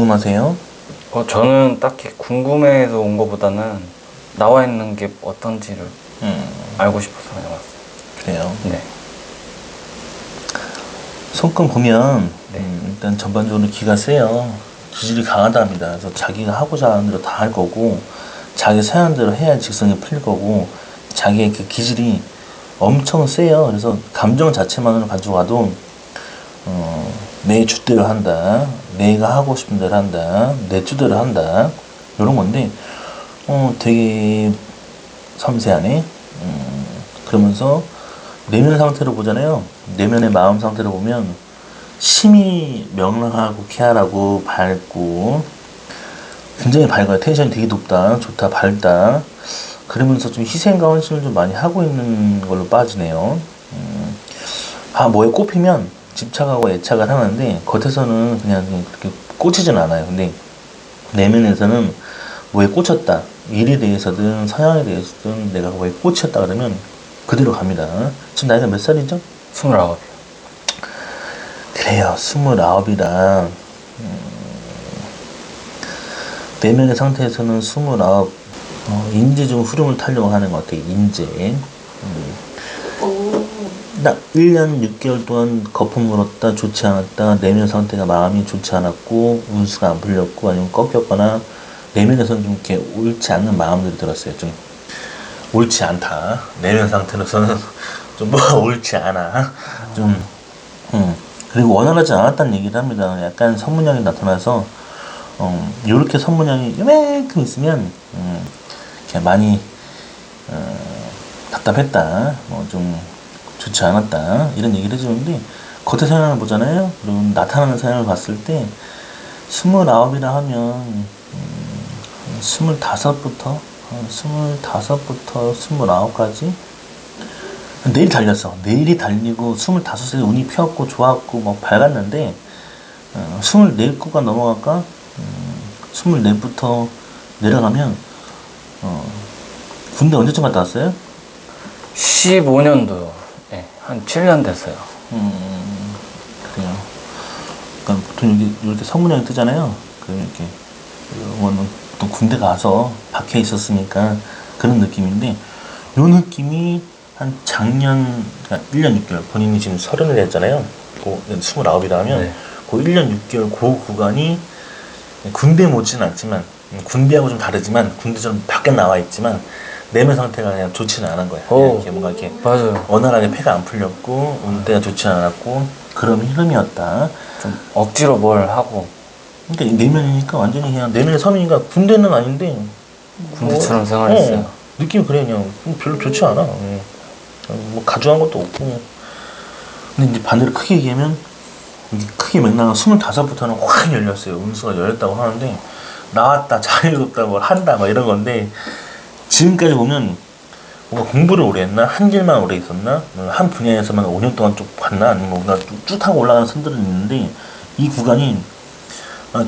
궁금하세요? 저는 딱히 궁금해서 온 것보다는 나와 있는 게 어떤지를 알고 싶어서 그냥 왔어요. 그래요. 네. 손금 보면 네. 일단 전반적으로 기가 세요. 기질이 강하답니다. 그래서 자기가 하고자 하는 대로 다 할 거고, 자기 생각한 대로 해야 직성이 풀릴 거고, 자기의 그 기질이 엄청 세요. 그래서 감정 자체만으로 가져가도 내 주대로 한다, 내가 하고 싶은 대로 한다, 내 주대로 한다, 이런 건데 되게 섬세하네. 그러면서 내면 상태로 보잖아요. 내면의 마음 상태로 보면 심히 명랑하고 쾌활하고 밝고 굉장히 밝아요. 텐션이 되게 높다, 좋다, 밝다. 그러면서 좀 희생과 헌신을 좀 많이 하고 있는 걸로 빠지네요. 뭐에 꼽히면 집착하고 애착을 하는데 겉에서는 그냥 그렇게 꽂히진 않아요. 근데 내면에서는 뭐에 꽂혔다, 일에 대해서든 서양에 대해서든 내가 뭐에 꽂혔다 그러면 그대로 갑니다. 지금 나이가 몇 살이죠? 29이요. 그래요. 29이라 내면의 상태에서는 29. 인재 중 흐름을 타려고 하는 것 같아요. 인재. 딱 1년 6개월 동안 거품 물었다, 좋지 않았다, 내면 상태가 마음이 좋지 않았고 운수가 안 풀렸고 아니면 꺾였거나 내면에서는 좀 이렇게 옳지 않는 마음들이 들었어요. 좀 옳지 않다, 내면 상태로서는 좀 뭐가 옳지 않아, 좀 그리고 원활하지 않았다는 얘기를 합니다. 약간 선문양이 나타나서 요렇게 선문양이 요만큼 있으면 이렇게 많이 답답했다, 뭐 좀 좋지 않았다, 이런 얘기를 해주는데 겉의 성향을 보잖아요. 그럼 나타나는 성향을 봤을 때 29이라 하면 25부터 29까지 내일 달렸어. 내일이 달리고 25살에 운이 펴었고 좋았고 막 밝았는데 24구가 넘어갈까? 24부터 내려가면 군대 언제쯤 갔다 왔어요? 15년도, 네, 한 7년 됐어요. 그래요. 그러니까 보통 여기 이렇게 선문양이 뜨잖아요. 그 이렇게 이거는 보통 군대 가서 박혀 있었으니까 그런 느낌인데, 요 느낌이 한 작년, 그러니까 1년 6개월, 본인이 지금 30을 했잖아요. 그 29이라 하면 네. 그 1년 6개월 그 구간이 군대 못지는 않지만, 군대하고 좀 다르지만 군대처럼 밖에 나와 있지만 내면 상태가 그냥 좋지는 않은 거야. 그냥 이렇게 뭔가 이렇게 맞아요. 원활하게 폐가 안 풀렸고 운대가 좋지 않았고 그런 흐름이었다. 좀 억지로 뭘 하고 그러니까 내면이니까 완전히 그냥 내면의 섬이니까 군대는 아닌데 군대처럼 생활했어요. 느낌이 그래. 그냥 별로 좋지 않아. 뭐 가져간 것도 없고. 근데 이제 반대로 크게 얘기하면 이게 크게 맥락은 25부터는 확 열렸어요. 운수가 열렸다고 하는데 나왔다, 잘해줬다, 뭘 한다, 막 이런 건데 지금까지 보면 뭔가 공부를 오래 했나? 한 길만 오래 있었나? 한 분야에서만 5년 동안 쭉 봤나? 아니면 뭔가 쭉 하고 올라가는 선들은 있는데 이 구간이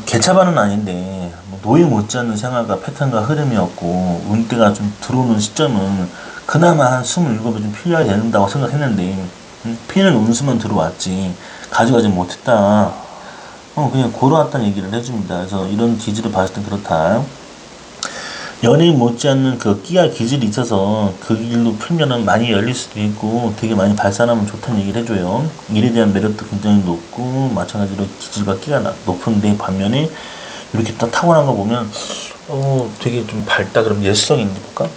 개차반은 아닌데 노예 못지않는 생활과 패턴과 흐름이었고 운대가 좀 들어오는 시점은 그나마 한 27이 좀 필요해야 된다고 생각했는데 피는 운수만 들어왔지 가져가지 못했다. 그냥 고러왔다는 얘기를 해줍니다. 그래서 이런 기질을 봤을 때 그렇다. 연예인 못지않는 그 끼와 기질이 있어서 그 길로 풀면은 많이 열릴 수도 있고 되게 많이 발산하면 좋다는 얘기를 해줘요. 일에 대한 매력도 굉장히 높고 마찬가지로 기질과 끼가 높은데 반면에 이렇게 딱 타고난 거 보면 되게 좀 밝다. 그럼 예술성이 있는지 볼까?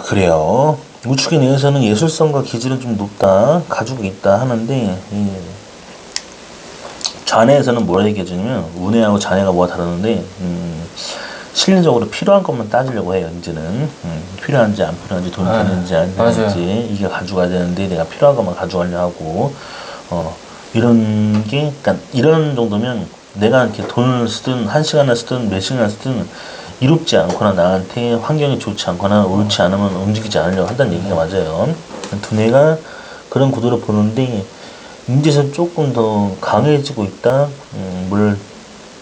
그래요. 우측에 내에서는 예술성과 기질은 좀 높다, 가지고 있다 하는데 잔해에서는 뭐라 얘기해주냐면 운해하고 잔해가 뭐가 다르는데 실질적으로 필요한 것만 따지려고 해요. 이제는 필요한지 안 필요한지, 돈이 되는지 안 되는지, 이게 가져가야 되는데 내가 필요한 것만 가져가려 하고 이런 게, 그러니까 이런 정도면 내가 이렇게 돈을 쓰든 한 시간을 쓰든 몇 시간을 쓰든 이롭지 않거나 나한테 환경이 좋지 않거나 옳지 않으면 움직이지 않으려고 한다는 얘기가 맞아요. 두뇌가 그런 구도를 보는데 이제서 조금 더 강해지고 있다. 뭘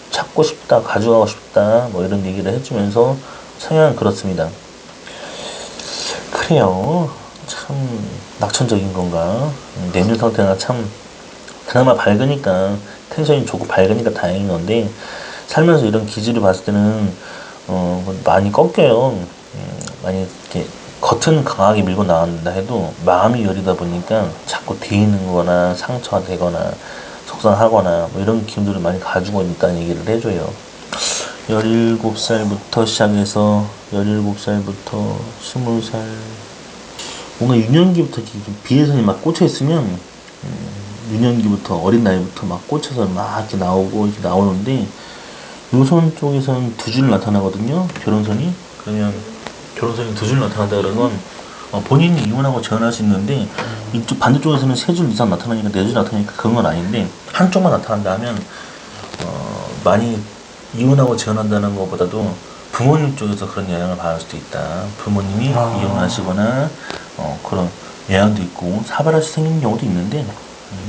찾고 싶다, 가져가고 싶다, 뭐 이런 얘기를 해주면서 성향은 그렇습니다. 그래요. 참 낙천적인 건가? 내면 상태가 참 그나마 밝으니까 텐션이 좋고 밝으니까 다행인 건데 살면서 이런 기질을 봤을 때는 많이 꺾여요. 많이 이렇게 겉은 강하게 밀고 나간다 해도 마음이 여리다 보니까 자꾸 데이는 거나 상처가 되거나 속상하거나 뭐 이런 기운들을 많이 가지고 있다는 얘기를 해줘요. 17살부터 시작해서 17살부터 20살 뭔가 유년기부터 이렇게 좀 비애선이 막 꽂혀 있으면 유년기부터 어린 나이부터 막 꽂혀서 막 이렇게 나오고 이렇게 나오는데 요선 쪽에서는 두 줄 나타나거든요. 결혼선이. 그러면 결혼선이 두 줄 나타난다 그러면 본인이 이혼하고 재혼할 수 있는데 이쪽 반대쪽에서는 세 줄 이상 나타나니까 네 줄 나타나니까 그런 건 아닌데 한쪽만 나타난다 하면 많이 이혼하고 재혼한다는 것보다도 부모님 쪽에서 그런 영향을 받을 수도 있다. 부모님이 이혼하시거나 그런 영향도 있고 사발할수 생기는 경우도 있는데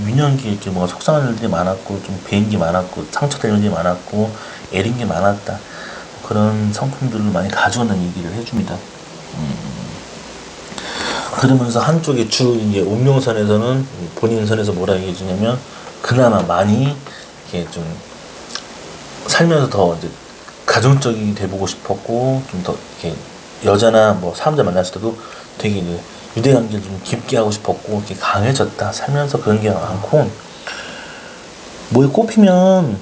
유년기에 이렇게 뭐가 속상한 일들이 많았고 좀 배인 게 많았고 상처되는 일이 많았고 애린 게 많았다. 그런 성품들을 많이 가져온다는 얘기를 해줍니다. 그러면서 한쪽에 주 이제 운명선에서는 본인 선에서 뭐라 얘기해주냐면 그나마 많이 이렇게 좀 살면서 더 이제 가정적이 돼보고 싶었고 좀 더 이렇게 여자나 뭐 사람들 만났을 때도 되게 이제 유대관계를 좀 깊게 하고 싶었고 이렇게 강해졌다 살면서 그런 게 많고 뭐에 꼽히면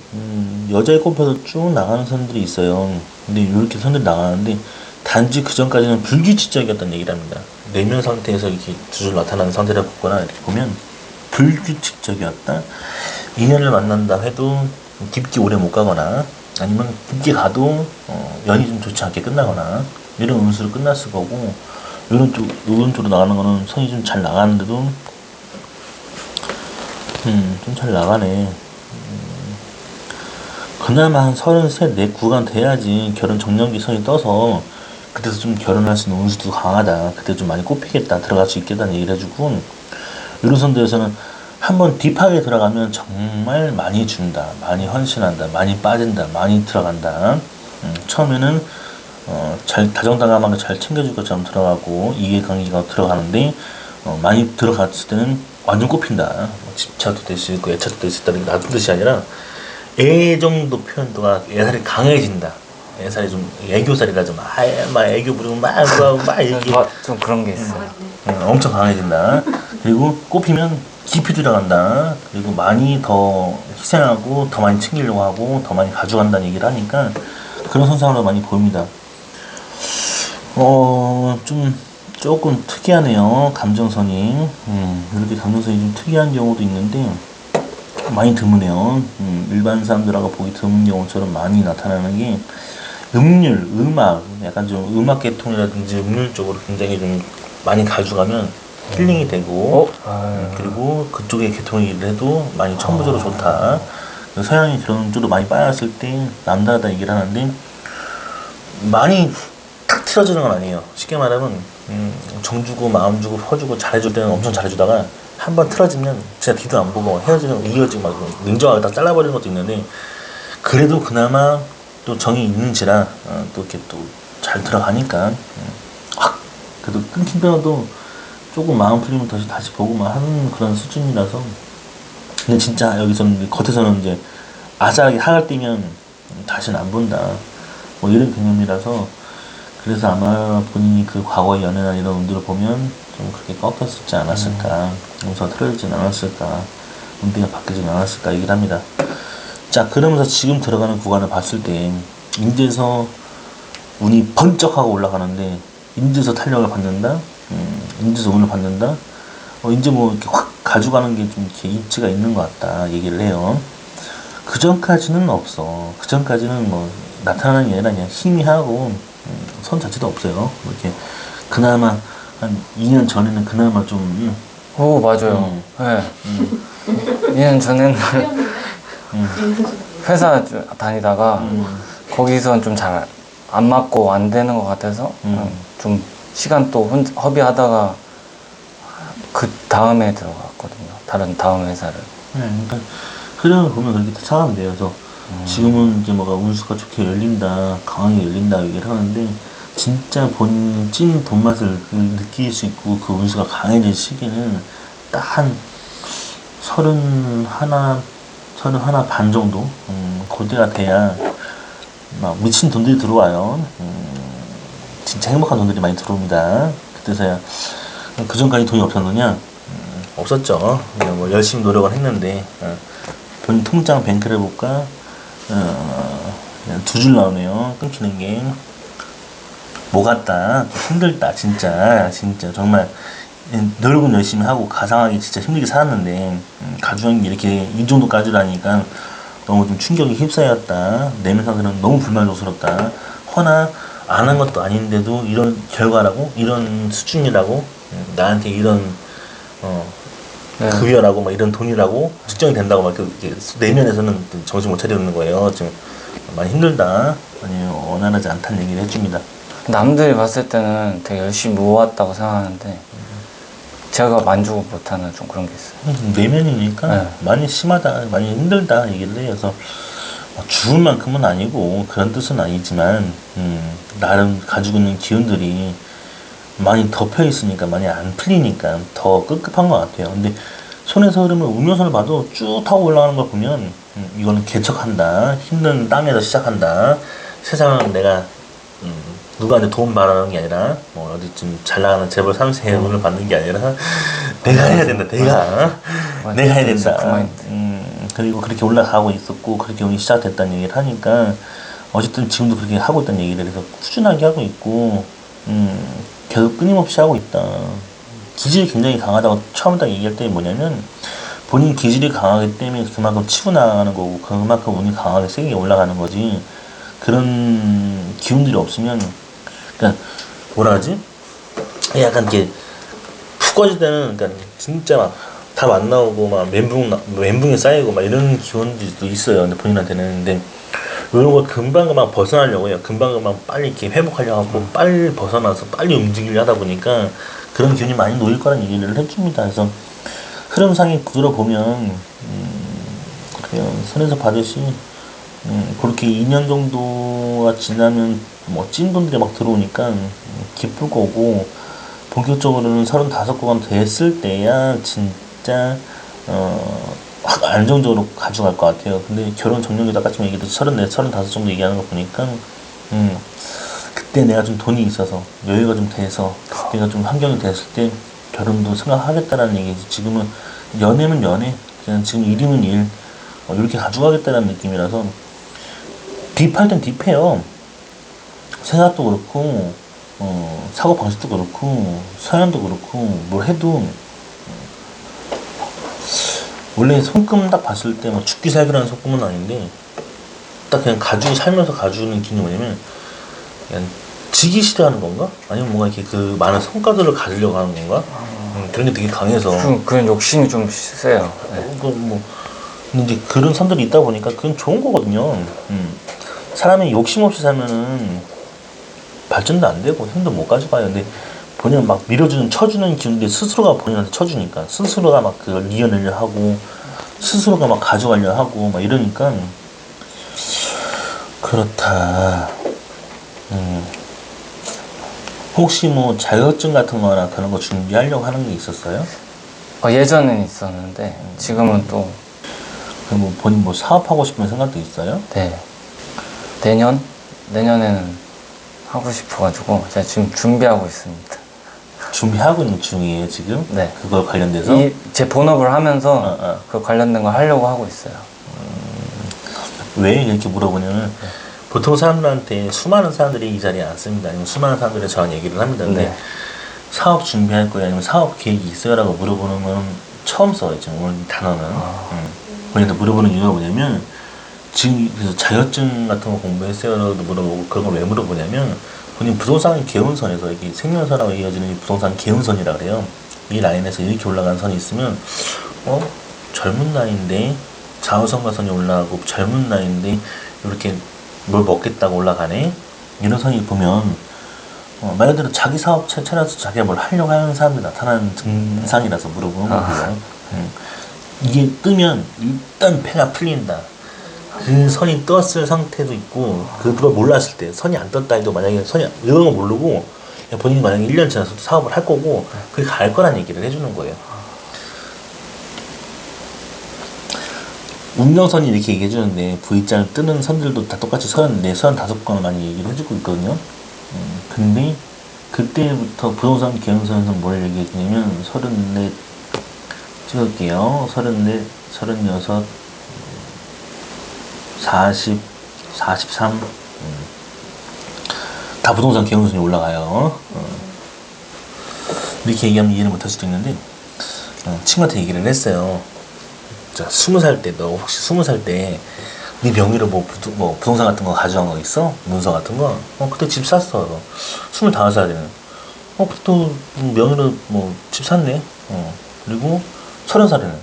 여자에 꼽혀서 쭉 나가는 선들이 있어요. 근데 이렇게 선들이 나가는데 단지 그 전까지는 불규칙적이었다는 얘기를 합니다. 내면 상태에서 이렇게 두 줄 나타나는 상태를 보거나 이렇게 보면 불규칙적이었다. 인연을 만난다 해도 깊게 오래 못 가거나 아니면 깊게 가도 연이 좀 좋지 않게 끝나거나 이런 운수로 끝났을 거고 오른쪽으로 나가는 거는 선이 좀 잘 나가는데도 좀 잘 나가네. 그나마 한 33, 4 구간 돼야지 결혼 정년기 선이 떠서 그때서 좀 결혼할 수 있는 운수도 강하다. 그때 좀 많이 꼽히겠다. 들어갈 수 있겠다는 얘기를 해주고 이런 선들에서는 한번 딥하게 들어가면 정말 많이 준다. 많이 헌신한다. 많이 빠진다. 많이 들어간다. 처음에는 잘 다정다감하게 잘 챙겨줄 것처럼 들어가고 이해관계가 들어가는데 많이 들어갔을 때는 완전 꼽힌다. 뭐 집차도 될 수 있고 애차도 될 수 있다는 게 나쁜 뜻이 아니라 애정도 표현도가 애살이 강해진다. 애살이 좀 애교살이라 좀 막 애교 부리고 막 얘기 좀 그런 게 있어요. 엄청 강해진다. 그리고 꼽히면 깊이 들어간다. 그리고 많이 더 희생하고 더 많이 챙기려고 하고 더 많이 가져간다는 얘기를 하니까 그런 현상으로 많이 보입니다. 좀 조금 특이하네요. 감정선이. 이렇게 감정선이 좀 특이한 경우도 있는데 많이 드무네요. 일반 사람들하고 보기 드문 경우처럼 많이 나타나는 게 음률, 음악, 약간 좀 음악 계통이라든지 음률 쪽으로 굉장히 좀 많이 가져가면 힐링이 되고 그리고 그쪽의 계통의 일을 해도 많이 천부적으로 좋다. 서양이 그런 쪽으로 많이 빠졌을 때 남다르다 얘기를 하는데 많이 탁 틀어지는 건 아니에요. 쉽게 말하면 정 주고 마음 주고 퍼주고 잘해줄 때는 엄청 잘해주다가 한번 틀어지면 진짜 뒤도 안 보고 헤어지면 이어지고 막 냉정하게 딱 잘라버리는 것도 있는데 그래도 그나마 또 정이 있는지라 또 이렇게 또 잘 들어가니까 확 그래도 끊긴 끊어도 조금 마음 풀리면 다시 보고만 하는 그런 수준이라서 근데 진짜 여기서는 겉에서는 이제 아싸하게 하갈 뛰면 다시는 안 본다 뭐 이런 개념이라서 그래서 아마 본인이 그 과거의 연애나 이런 운들을 보면 좀 그렇게 꺾였었지 않았을까 용서가 틀어지진 않았을까 운비가 바뀌진 않았을까 얘기를 합니다. 자 그러면서 지금 들어가는 구간을 봤을 때 인제서 운이 번쩍하고 올라가는데 인제서 탄력을 받는다 인제서 운을 받는다 이제 뭐 이렇게 확 가져가는 게 좀 이렇게 입지가 있는 것 같다 얘기를 해요. 그 전까지는 없어. 그 전까지는 뭐 나타나는 게 아니라 그냥 희미하고 선 자체도 없어요. 뭐 이렇게 그나마 한 2년 전에는 그나마 좀 오 맞아요. 네. 2년 전에는 회사 다니다가 거기선 좀 잘 안 맞고 안 되는 것 같아서 좀 시간 또 허비하다가 그 다음에 들어갔거든요. 다음 회사를. 그러니까 흐름을 보면 그렇게 찾아가면 돼요. 그래서 지금은 이제 뭐가 운수가 좋게 열린다, 강하게 열린다 얘기를 하는데 진짜 본인 찐 돈맛을 느낄 수 있고 그 운수가 강해질 시기는 딱 한 31 반 정도 그때가 돼야 막 미친 돈들이 들어와요. 진짜 행복한 돈들이 많이 들어옵니다. 그때서야. 그 전까지 돈이 없었느냐? 없었죠. 그냥 뭐 열심히 노력을 했는데 본 통장 뱅크를 볼까? 그냥 두 줄 나오네요. 끊기는 게. 뭐 같다. 힘들다. 진짜 정말 노력은 열심히 하고 가상하게 진짜 힘들게 살았는데 가주한 게 이렇게 이 정도까지라니까 너무 좀 충격이 휩싸였다. 내면상들은 너무 불만족스럽다. 허나 안 한 것도 아닌데도 이런 결과라고, 이런 수준이라고, 나한테 이런 네. 급여라고 막 이런 돈이라고 측정이 된다고 막 이렇게 내면에서는 정신 못 차리는 거예요. 지금 많이 힘들다. 아니 원활하지 않다는 얘기를 해줍니다. 남들이 봤을 때는 되게 열심히 모았다고 생각하는데 제가 만족을 못하는 좀 그런 게 있어요. 내면이니까 네. 많이 심하다, 많이 힘들다 얘기를 해요. 그래서 죽을 만큼은 아니고 그런 뜻은 아니지만 나름 가지고 있는 기운들이 많이 덮여 있으니까 많이 안 풀리니까 더 급급한 것 같아요. 근데 손에서 흐르면 음료선을 봐도 쭉 타고 올라가는 걸 보면 이거는 개척한다, 힘든 땀에서 시작한다. 세상은 내가 누구한테 도움 바라는 게 아니라 뭐 어디 좀 잘 나가는 재벌 3세의 돈을 받는 게 아니라 내가 해야 된다. 내가 해야 된다. 그리고 그렇게 올라가고 있었고 그렇게 운이 시작됐다는 얘기를 하니까 어쨌든 지금도 그렇게 하고 있다는 얘기를 해서 꾸준하게 하고 있고 계속 끊임없이 하고 있다. 기질이 굉장히 강하다고 처음 딱 얘기할 때 뭐냐면 본인 기질이 강하기 때문에 그만큼 치고 나가는 거고 그만큼 운이 강하게 세게 올라가는 거지. 그런 기운들이 없으면 그러니까 뭐라 하지? 약간 이렇게 푹 꺼질 때는 그러니까 진짜 막 답 안 나오고 막 멘붕이 쌓이고 막 이런 기운들도 있어요. 근데 본인한테는. 근데 이런 거 금방금방 벗어나려고 해요. 금방금방 빨리 이렇게 회복하려고 하고 빨리 벗어나서 빨리 움직이려 하다 보니까 그런 기운이 많이 놓일 거란 얘기를 해줍니다. 그래서 흐름상에 구조를 보면 그래요. 선에서 받으시 그렇게 2년 정도가 지나면 뭐 찐돈들이 막 들어오니까 기쁠 거고 본격적으로는 35고가 됐을 때야 진짜 확 안정적으로 가져갈 것 같아요. 근데 결혼 정년기도 아까 좀 얘기했듯이 34, 35 정도 얘기하는 거 보니까 그때 내가 좀 돈이 있어서 여유가 좀 돼서 내가 좀 환경이 됐을 때 결혼도 생각하겠다라는 얘기지. 지금은 연애면 연애, 그냥 지금 일이면 일 이렇게 가져가겠다라는 느낌이라서 딥할 땐 딥해요. 생각도 그렇고 사고 방식도 그렇고 서양도 그렇고 뭘 해도 원래 손금 딱 봤을 때 뭐 죽기 살기라는 손금은 아닌데 딱 그냥 가지고 살면서 가지고는 기능이 뭐냐면 그냥 지기 싫어하는 건가? 아니면 뭔가 이렇게 그 많은 성과들을 가지려고 하는 건가? 그런 게 되게 강해서 그런 욕심이 좀 세요. 네. 근데 이제 그런 선들이 있다 보니까 그건 좋은 거거든요. 사람이 욕심 없이 살면은 발전도 안 되고 힘도 못 가져가요. 근데 본인은 막 밀어주는 쳐주는 기운인데 스스로가 본인한테 쳐주니까 스스로가 막 그걸 이겨내려 하고 스스로가 막 가져가려 하고 막 이러니까 그렇다. 혹시 뭐 자격증 같은 거나 그런 거 준비하려고 하는 게 있었어요? 예전엔 있었는데 지금은 또 그럼 뭐 본인 뭐 사업하고 싶은 생각도 있어요? 네. 내년에는 하고 싶어가지고 제가 지금 준비하고 있습니다. 준비하고 있는 중이에요 지금? 네. 그거 관련돼서? 제 본업을 하면서 그 관련된 걸 하려고 하고 있어요. 왜 이렇게 물어보냐면 보통 사람들한테 수많은 사람들이 이 자리에 앉습니다. 아니면 수많은 사람들이 저한테 얘기를 합니다. 근데 네. 사업 준비할 거야 아니면 사업 계획이 있어요? 라고 물어보는 건 처음 써요. 지금 오늘 이 단어는. 본인한테 물어보는 이유가 뭐냐면 지금 그래서 자격증 같은 거 공부했어요? 라고 물어보고 그런 걸 왜 물어보냐면 본인 부동산 개운선에서 이게 생명선하고 이어지는 이 부동산 개운선이라 그래요. 이 라인에서 이렇게 올라가는 선이 있으면 젊은 나이인데 좌우선과선이 올라가고 젊은 나이인데 이렇게 뭘 먹겠다고 올라가네 이런 선이 보면 말 그대로 자기 사업체 차려서 자기가 뭘 하려고 하는 사람들이 나타나는 증상이라서 물어보는 거고요. 이게 뜨면 일단 폐가 풀린다. 그 선이 떴을 상태도 있고 그걸 몰랐을 때 선이 안 떴다 해도 만약에 선이 이런 거 모르고 본인이 만약에 1년 지나서 사업을 할 거고 그게 갈 거란 얘기를 해주는 거예요. 운명선이 이렇게 얘기해주는데 V자를 뜨는 선들도 다 똑같이 34, 35건 많이 얘기를 해주고 있거든요. 근데 그때부터 부동산 경영선에서 뭘 얘기해주냐면 34 찍을게요. 34, 36, 40, 43 다 부동산 경영선이 올라가요. 이렇게 얘기하면 이해를 못할 수도 있는데 친구한테 얘기를 했어요. 자, 20살 때 너 혹시 20살 때 네 명의로 뭐 부동산 같은 거 가져간 거 있어? 문서 같은 거? 그때 집 샀어. 25살에는. 그때 또 명의로 뭐 집 샀네. 그리고 30살에는.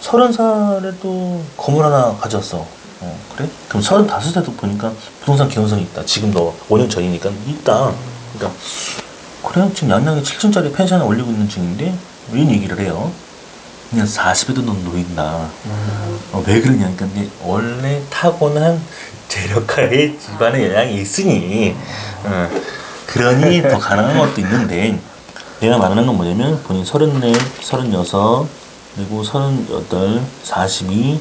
30살에 또 건물 하나 가졌어. 그래? 그럼 35세도 보니까 부동산 경영성이 있다. 지금 너 5년 전이니까 있다. 그러니까 그래 지금 양양에 7층짜리 펜션을 올리고 있는 중인데 이런 얘기를 해요. 그냥 40에도 넌 노인다. 왜 그러냐니까 원래 타고난 재력가의 집안의 영향이 있으니 그러니 더 가능한 것도 있는데 내가 말하는 건 뭐냐면 본인 34, 36 그리고 38, 42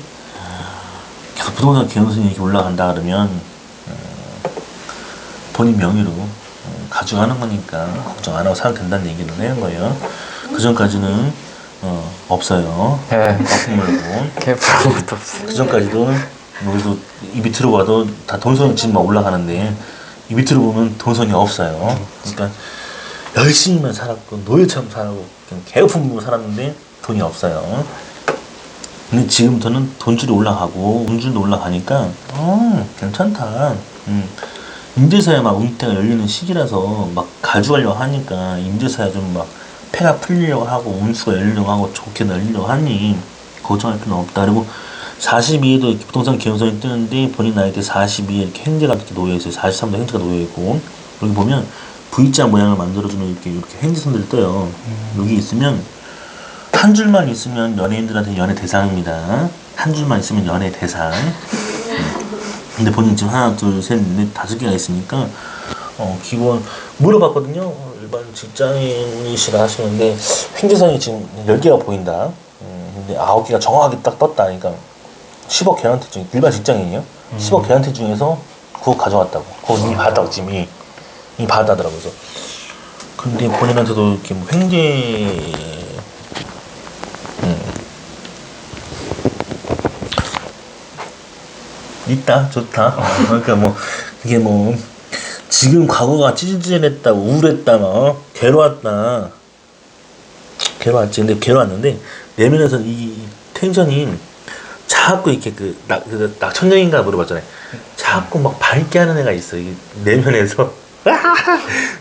계속 부동산 경영선이 이렇게 올라간다 그러면 본인 명의로 가져가는 거니까 걱정 안 하고 살면 된다는 얘기를 하는 거예요. 그 전까지는 없어요. 네. 거품 물고. 개뿔 것도 없어요. 그 전까지도 우리도 이 밑으로 봐도 다 돈선이 지금 막 올라가는데 이 밑으로 보면 돈선이 없어요. 그러니까 열심히만 살았고 노예처럼 살고 그냥 개거품 물고 살았는데 돈이 없어요. 근데 지금부터는 돈줄이 올라가고 운줄도 올라가니까 괜찮다. 임대사야 막 운대가 열리는 시기라서 막 가져가려고 하니까 임대사야 좀 막 폐가 풀리려고 하고 운수가 열리려고 하고 좋게 열리려고 하니 걱정할 필요는 없다. 그리고 42에도 부동산 경영선이 뜨는데 본인 나이 때 42에 이렇게 행제가 이렇게 놓여있어요. 43도 행제가 놓여있고 여기 보면 V자 모양을 만들어주는 이렇게 행제선들이 떠요. 여기 있으면 한 줄만 있으면 연예인들한테 연예 대상입니다. 한 줄만 있으면 연예 대상. 근데 본인 지금 하나, 둘, 셋, 넷, 5개가 있으니까 기본 물어봤거든요. 일반 직장인이시라 하시는데 횡재선이 지금 10개가 보인다. 근데 9개가 정확하게 딱 떴다. 그러니까 10억 개런티 중에 일반 직장인이요. 10억 개런티 중에서 9억 가져갔다고. 그거 이미 받았다고 지금 이미 받았다더라고요. 그래서 근데 본인한테도 이렇게 뭐 횡재 있다 좋다. 그러니까 뭐 그게 뭐 지금 과거가 찌질찌질했다 우울했다 막 괴로웠다 괴로웠지. 근데 괴로웠는데 내면에서는 이 텐션이 자꾸 이렇게 그 낙천적인가 물어봤잖아요. 자꾸 막 밝게 하는 애가 있어. 이 내면에서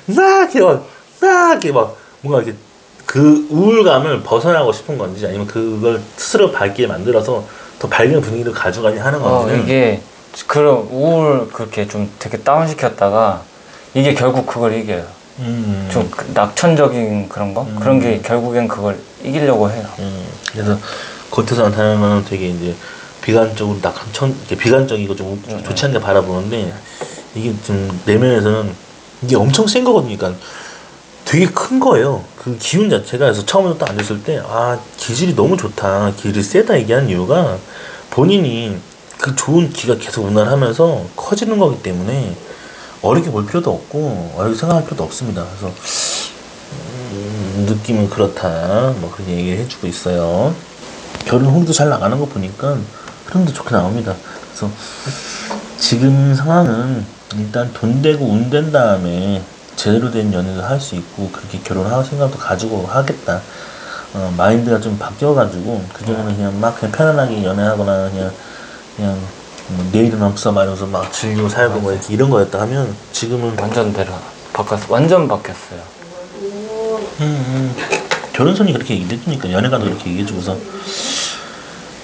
이렇게 막 뭔가 이렇게 그 우울감을 벗어나고 싶은 건지 아니면 그걸 스스로 밝게 만들어서 더 밝은 분위기를 가져가려 하는 건지. 이게 그런 우울 그렇게 좀 되게 다운시켰다가 이게 결국 그걸 이겨요. 좀 낙천적인 그런 거? 그런 게 결국엔 그걸 이기려고 해요. 그래서 겉에서 나타나는 거는 되게 이제 비관적으로 비관적이고 좀 좋지 않게 바라보는데 이게 좀 내면에서는 이게 엄청 센 거거든요. 그러니까 되게 큰 거예요. 그 기운 자체가. 그래서 처음부터 딱 앉았을 때 기질이 너무 좋다, 기질이 세다 얘기하는 이유가 본인이 그 좋은 기가 계속 운행하면서 커지는 거기 때문에 어렵게 볼 필요도 없고 어렵게 생각할 필요도 없습니다. 그래서 느낌은 그렇다 뭐 그렇게 얘기를 해주고 있어요. 결혼 홍도 잘 나가는 거 보니까 흐름도 좋게 나옵니다. 그래서 지금 상황은 일단 돈 되고 운 된 다음에 제대로 된 연애를 할 수 있고 그렇게 결혼할 생각도 가지고 하겠다. 마인드가 좀 바뀌어가지고 그전에는 그냥 편안하게 연애하거나 그냥 뭐 내일은 없어 말면서 막 즐기고 살고 뭐 이렇게 이런 거였다 하면 지금은 완전 완전 바뀌었어요. 결혼선이 그렇게 얘기해주니까 연애가도 그렇게 얘기해주고서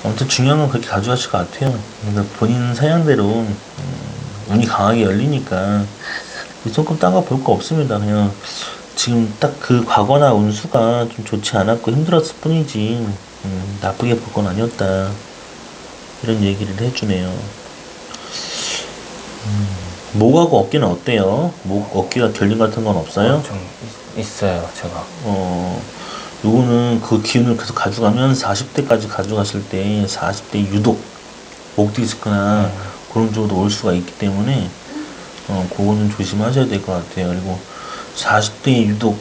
아무튼 중요한 건 그렇게 가져가실 것 같아요. 그러니까 본인 사양대로 운이 강하게 열리니까 조금 딴 거 볼 거 없습니다. 그냥 지금 딱 그 과거나 운수가 좀 좋지 않았고 힘들었을 뿐이지 나쁘게 볼 건 아니었다 이런 얘기를 해주네요. 목하고 어깨는 어때요? 목 어깨가 결림 같은 건 없어요? 좀 있어요 제가. 요거는 그 기운을 계속 가져가면 40대까지 가져갔을 때 40대 유독 목 디스크나 그런 쪽으로 올 수가 있기 때문에 그거는 조심하셔야 될 것 같아요. 그리고 40대 유독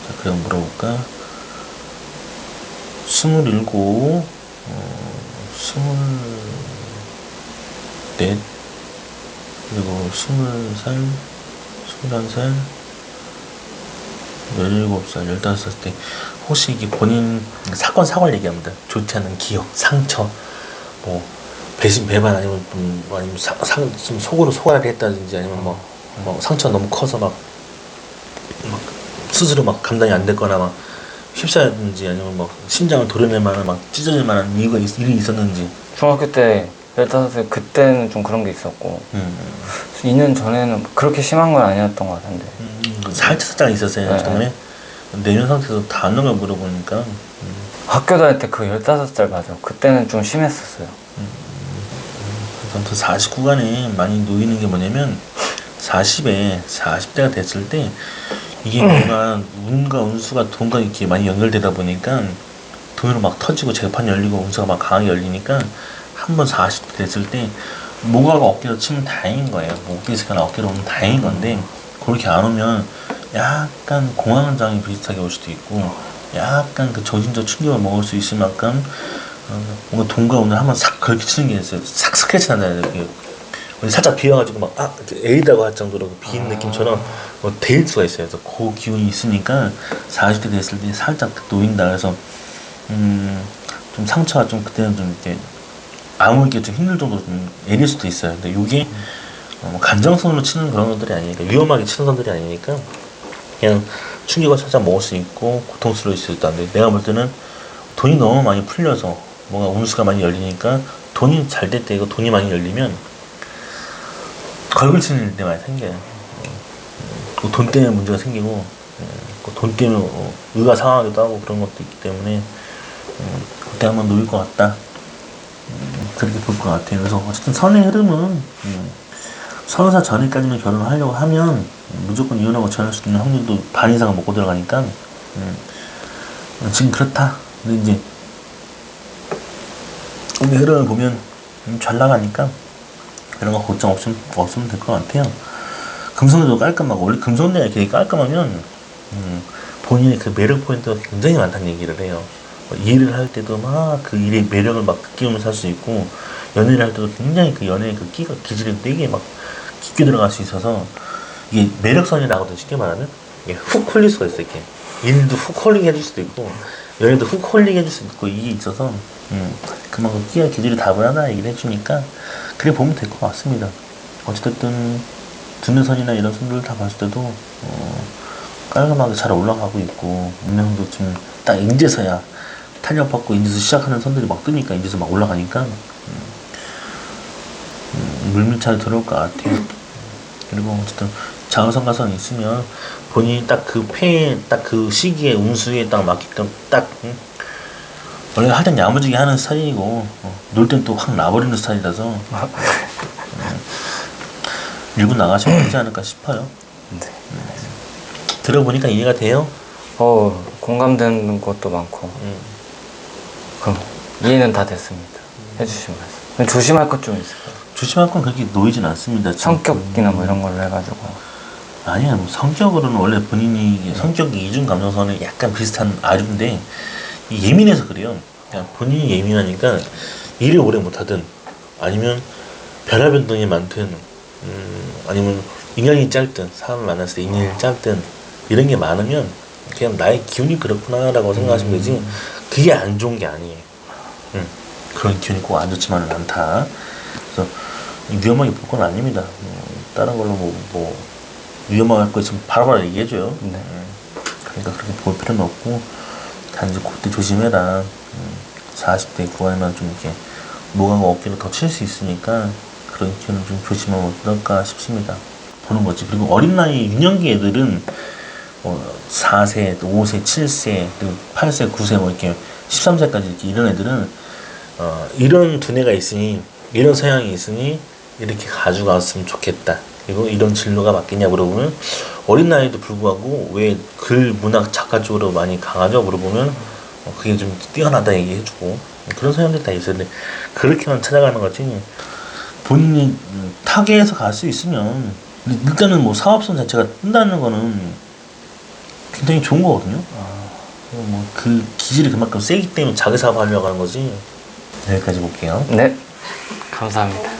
자, 그럼 물어볼까? 27, 24, 그리고 20살, 21살, 17살, 15살 때 혹시 이게 본인 사건 사고를 얘기합니다. 좋지 않은 기억, 상처, 뭐 배신 배반 아니면 아니면 좀 속으로 소화를 했다든지 아니면 뭐 상처 너무 커서 막 스스로 막 감당이 안 됐거나 막 휩싸였는지 아니면 막 심장을 도려낼 만한 막 찢어질 만한 일이 있었는지. 중학교 때 15살 그때는 좀 그런 게 있었고 2년 전에는 그렇게 심한 건 아니었던 것 같은데 살짝 있었어요. 네. 처음에 내년 상태에서 다 안는 걸 물어보니까 학교 다닐 때 그 15살 맞아. 그때는 좀 심했었어요. 아무튼 49간에 많이 놓이는 게 뭐냐면 40대가 됐을 때 이게 뭔가 운과 운수가 돈과 이렇게 많이 연결되다 보니까 돈으로 막 터지고 재판 열리고 운수가 막 강하게 열리니까 한 번 40대 됐을 때 목하고 어깨로 치면 다행인 거예요. 목디스크나 어깨로 오면 다행인 건데 그렇게 안 오면 약간 공황장애 비슷하게 올 수도 있고 약간 그 정신적 충격을 먹을 수 있을 만큼 뭔가 돈과 운을 한번 싹 그렇게 치는 게 있어요. 싹 스크래치 난다는 느낌. 살짝 비어가지고 막 A라고 할 정도로 비인 느낌처럼 데일 수가 있어요. 그래서 그 기운이 있으니까 40대 됐을 때 살짝 놓인다. 그래서 좀 상처가 좀 그때는 좀 이렇게 아무렇게 좀 힘들 정도로 좀 애릴 수도 있어요. 근데 이게 간정선으로 치는 그런 것들이 아니니까 위험하게 치는 선들이 아니니까 그냥 충격을 살짝 먹을 수 있고 고통스러울 수 있다는데 내가 볼 때는 돈이 너무 많이 풀려서 뭔가 운수가 많이 열리니까 돈이 잘 될 때 이거 돈이 많이 열리면 걸글 치는 일들이 많이 생겨요. 돈 때문에 문제가 생기고 돈 때문에 의가 상하기도 하고 그런 것도 있기 때문에 그때 한번 놓일 것 같다. 그렇게 볼 것 같아요. 그래서 어쨌든 선의 흐름은 30살 전에까지만 결혼을 하려고 하면 무조건 이혼하고 전할 수 있는 확률도 반 이상은 먹고 들어가니까 지금 그렇다. 근데 이제 운의 흐름을 보면 잘 나가니까 이런 거 걱정 없으면 될 것 같아요. 금성대도 깔끔하고 원래 금성대가 되게 깔끔하면 본인의 그 매력 포인트가 굉장히 많다는 얘기를 해요. 일을 할 때도 막 그 일의 매력을 막 느끼면서 할 수 있고 연애를 할 때도 굉장히 그 연애의 그 기질이 되게 막 깊게 들어갈 수 있어서 이게 매력선이 나거든. 쉽게 말하면 이게 훅 홀릴 수가 있어. 이렇게 일도 훅 홀리게 해줄 수도 있고 연애도 훅 홀리게 해줄 수도 있고 이게 있어서 그만큼 끼가 기질이 다분하다 얘기를 해주니까 그래 보면 될 것 같습니다. 어쨌든 듣는 선이나 이런 선들을 다 봤을 때도 깔끔하게 잘 올라가고 있고 운명도 지금 딱 인제서야 탄력받고 인제서 시작하는 선들이 막 뜨니까 인제서 막 올라가니까 물밀차에 들어올 것 같아요. 그리고 어쨌든 자우성가선 있으면 본인이 딱 그 패에 딱 그 시기에 운수에 딱 맞게끔 딱 원래 할 땐 야무지게 하는 스타일이고 놀 땐 또 확 나버리는 스타일이라서 밀고 나가시면 되지 않을까 싶어요. 네. 들어보니까 이해가 돼요? 공감되는 것도 많고 그럼 이해는 다 됐습니다. 해주신 말씀. 조심할 것 좀 있을까요? 조심할 건 그렇게 놓이진 않습니다. 성격이나 뭐 이런 걸로 해가지고 아니야, 뭐 성격으로는 원래 본인이 성격이 이중 감정선에 약간 비슷한 아류인데 예민해서 그래요. 그냥 본인이 예민하니까 일을 오래 못하든 아니면 변화변동이 많든 아니면 인연이 짧든 사람을 만났을 때 인연이 짧든 이런 게 많으면 그냥 나의 기운이 그렇구나라고 생각하시면 되지 그게 안 좋은 게 아니에요. 그런 기운이 꼭 안 좋지만은 않다. 그래서 위험하게 볼 건 아닙니다. 다른 걸로 뭐 위험할 거 있으면 바로바로 얘기해줘요. 네. 그러니까 그렇게 볼 필요는 없고 단지 그때 조심해라. 40대 구간에만 좀 이렇게 목하고 어깨로 더 칠 수 있으니까 그런 기운을 좀 조심하면 어떨까 싶습니다. 보는 거지. 그리고 어린 나이 유년기 애들은 4세, 또 5세, 7세, 그리고 8세, 9세 뭐 이렇게 13세까지 이렇게 이런 애들은 이런 두뇌가 있으니 이런 성향이 있으니 이렇게 가져갔으면 좋겠다. 그리고 이런 진로가 맞겠냐 물어보면 어린 나이도 불구하고 왜 글 문학 작가 쪽으로 많이 강하죠 물어보면 그게 좀 뛰어나다 얘기해주고 그런 사람들이 다 있어요. 근데 그렇게만 찾아가는 거지 본인이 타계에서 갈 수 있으면 근데 일단은 뭐 사업성 자체가 뜬다는 거는 굉장히 좋은 거거든요. 뭐 그 기질이 그만큼 세기 때문에 자기 사업 하려고 하는 거지. 여기까지 볼게요. 네. 감사합니다.